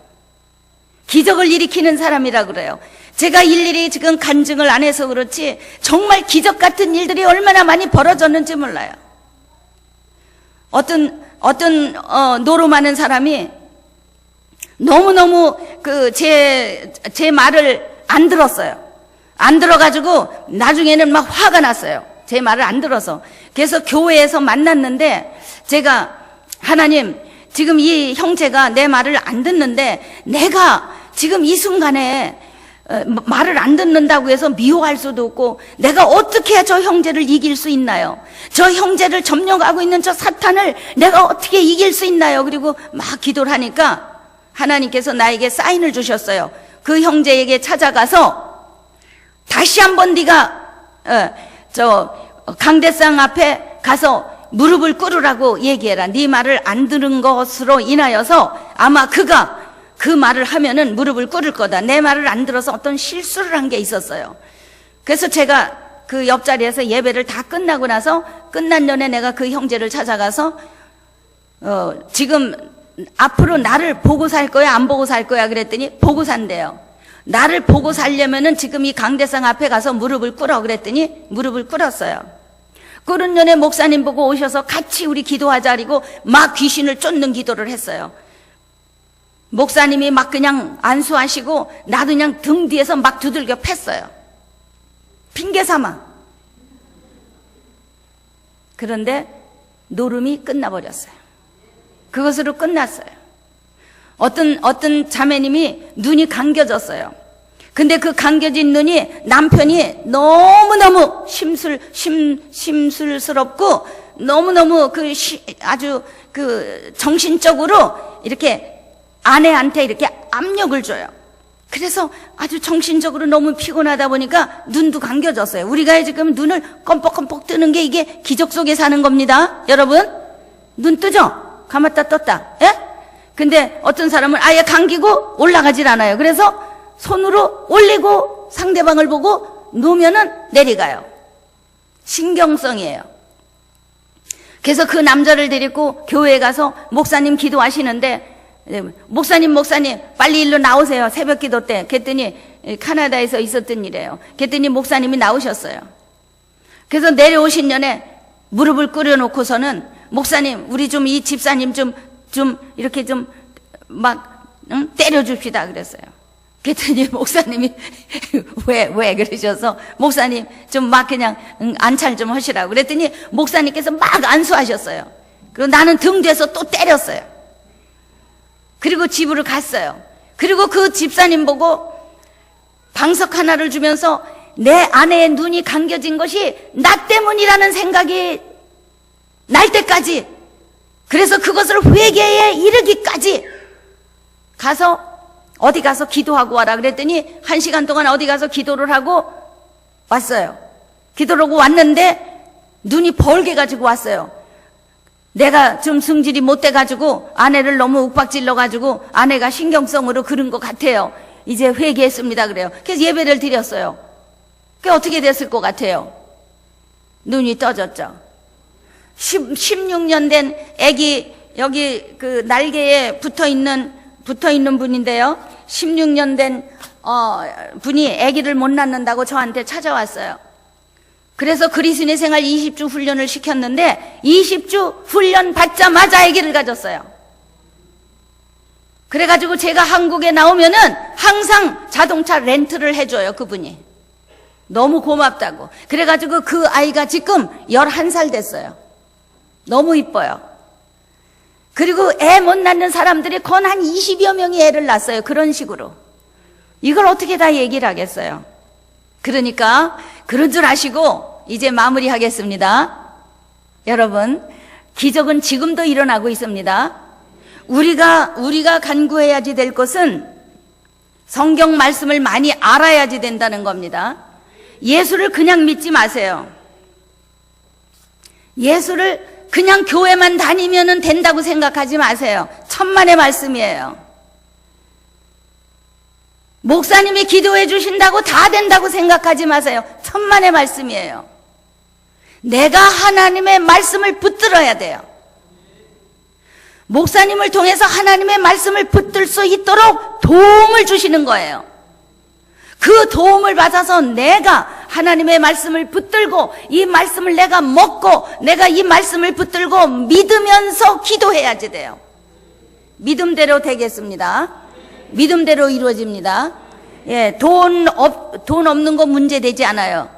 기적을 일으키는 사람이라고 그래요. 제가 일일이 지금 간증을 안 해서 그렇지 정말 기적 같은 일들이 얼마나 많이 벌어졌는지 몰라요. 어떤 노름하는 사람이 너무너무 제 말을 안 들었어요. 안 들어가지고 나중에는 막 화가 났어요. 제 말을 안 들어서. 그래서 교회에서 만났는데 제가 하나님, 지금 이 형제가 내 말을 안 듣는데 내가 지금 이 순간에 말을 안 듣는다고 해서 미워할 수도 없고 내가 어떻게 해야 저 형제를 이길 수 있나요? 저 형제를 점령하고 있는 저 사탄을 내가 어떻게 이길 수 있나요? 그리고 막 기도를 하니까 하나님께서 나에게 사인을 주셨어요. 그 형제에게 찾아가서 다시 한번 네가 강대상 앞에 가서 무릎을 꿇으라고 얘기해라. 네 말을 안 들은 것으로 인하여서 아마 그가 그 말을 하면은 무릎을 꿇을 거다. 내 말을 안 들어서 어떤 실수를 한 게 있었어요. 그래서 제가 그 옆자리에서 예배를 다 끝나고 나서 끝난 전에 내가 그 형제를 찾아가서 지금 앞으로 나를 보고 살 거야, 안 보고 살 거야 그랬더니 보고 산대요. 나를 보고 살려면은 지금 이 강대상 앞에 가서 무릎을 꿇어 그랬더니 무릎을 꿇었어요. 꿇은 전에 목사님 보고 오셔서 같이 우리 기도하자 그리고 막 귀신을 쫓는 기도를 했어요. 목사님이 막 그냥 안수하시고 나도 그냥 등 뒤에서 막 두들겨 팼어요. 핑계 삼아. 그런데 노름이 끝나버렸어요. 그것으로 끝났어요. 어떤 자매님이 눈이 감겨졌어요. 근데 그 감겨진 눈이 남편이 너무너무 심술스럽고 너무너무 아주 정신적으로 이렇게 아내한테 이렇게 압력을 줘요. 그래서 아주 정신적으로 너무 피곤하다 보니까 눈도 감겨졌어요. 우리가 지금 눈을 껌뻑껌뻑 뜨는 게 이게 기적 속에 사는 겁니다. 여러분, 눈 뜨죠? 감았다 떴다. 예? 근데 어떤 사람은 아예 감기고 올라가질 않아요. 그래서 손으로 올리고 상대방을 보고 놓으면은 내려가요. 신경성이에요. 그래서 그 남자를 데리고 교회에 가서 목사님 기도하시는데, 목사님 빨리 일로 나오세요. 새벽 기도 때. 그랬더니 캐나다에서 있었던 일이에요. 그랬더니 목사님이 나오셨어요. 그래서 내려오신 년에 무릎을 꿇어놓고서는 목사님, 우리 좀 이 집사님 좀 이렇게 좀 막 때려줍시다 그랬어요. 그랬더니 목사님이 왜 그러셔서 목사님 좀 막 그냥 안찰 좀 하시라고 그랬더니 목사님께서 막 안수하셨어요. 그리고 나는 등 뒤에서 또 때렸어요. 그리고 집으로 갔어요. 그리고 그 집사님 보고 방석 하나를 주면서 내 아내의 눈이 감겨진 것이 나 때문이라는 생각이 날 때까지, 그래서 그것을 회개에 이르기까지 어디 가서 기도하고 와라 그랬더니 1시간 동안 어디 가서 기도를 하고 왔어요. 기도를 하고 왔는데 눈이 벌게 가지고 왔어요. 내가 좀 성질이 못 돼가지고 아내를 너무 윽박질러가지고 아내가 신경성으로 그런 것 같아요. 이제 회개했습니다 그래요. 그래서 예배를 드렸어요. 그게 어떻게 됐을 것 같아요? 눈이 떠졌죠. 16년 된 아기, 여기 그 날개에 붙어있는 분인데요. 16년 된 분이 아기를 못 낳는다고 저한테 찾아왔어요. 그래서 그리스도인의 생활 20주 훈련을 시켰는데 20주 훈련 받자마자 아기를 가졌어요. 그래가지고 제가 한국에 나오면은 항상 자동차 렌트를 해줘요, 그분이. 너무 고맙다고. 그래가지고 그 아이가 지금 11살 됐어요. 너무 이뻐요. 그리고 애 못 낳는 사람들이 건 한 20여 명이 애를 낳았어요. 그런 식으로. 이걸 어떻게 다 얘기를 하겠어요? 그러니까 그런 줄 아시고 이제 마무리하겠습니다. 여러분, 기적은 지금도 일어나고 있습니다. 우리가 간구해야지 될 것은 성경 말씀을 많이 알아야지 된다는 겁니다. 예수를 그냥 믿지 마세요. 예수를 그냥 교회만 다니면 된다고 생각하지 마세요. 천만의 말씀이에요. 목사님이 기도해 주신다고 다 된다고 생각하지 마세요. 천만의 말씀이에요. 내가 하나님의 말씀을 붙들어야 돼요. 목사님을 통해서 하나님의 말씀을 붙들 수 있도록 도움을 주시는 거예요. 그 도움을 받아서 내가 하나님의 말씀을 붙들고 이 말씀을 내가 먹고 내가 이 말씀을 붙들고 믿으면서 기도해야지 돼요. 믿음대로 되겠습니다. 믿음대로 이루어집니다. 예, 돈 없는 거 문제 되지 않아요.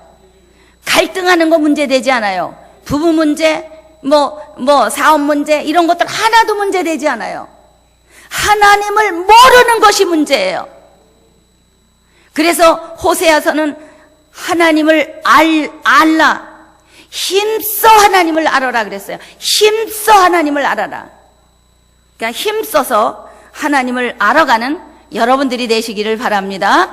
갈등하는 거 문제 되지 않아요. 부부 문제, 사업 문제 이런 것들 하나도 문제 되지 않아요. 하나님을 모르는 것이 문제예요. 그래서 호세아서는 하나님을 알라, 힘써 하나님을 알아라 그랬어요. 힘써 하나님을 알아라. 그러니까 힘써서 하나님을 알아가는 여러분들이 되시기를 바랍니다.